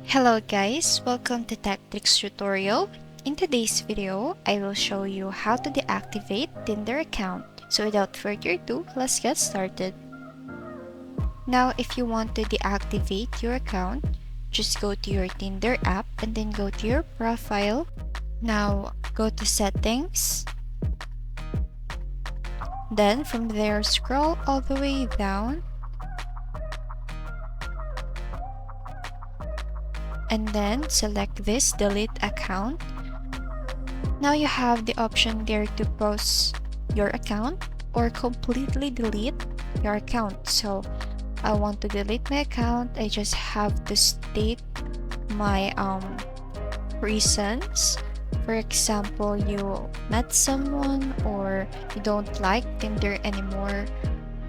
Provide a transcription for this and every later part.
Hello guys, welcome to Tech Tricks tutorial. In today's video, I will show you how to deactivate Tinder account. So without further ado, let's get started. Now if you want to deactivate your account, just go to your Tinder app and then go to your profile. Now go to settings. Then from there scroll all the way down. And then select this delete account. Now you have the option there to pause your account or completely delete your account. So I want to delete my account. I just have to state my reasons. For example, you met someone or you don't like Tinder anymore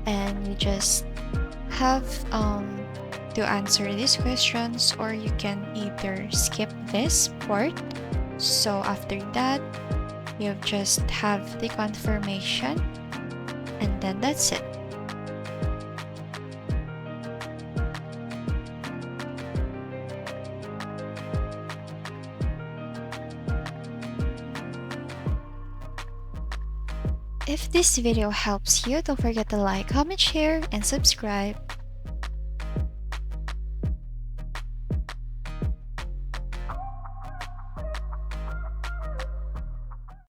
and you just have to answer these questions, or you can either skip this part. So after that, you just have the confirmation and then that's it. If this video helps you, don't forget to like, comment, share, and subscribe.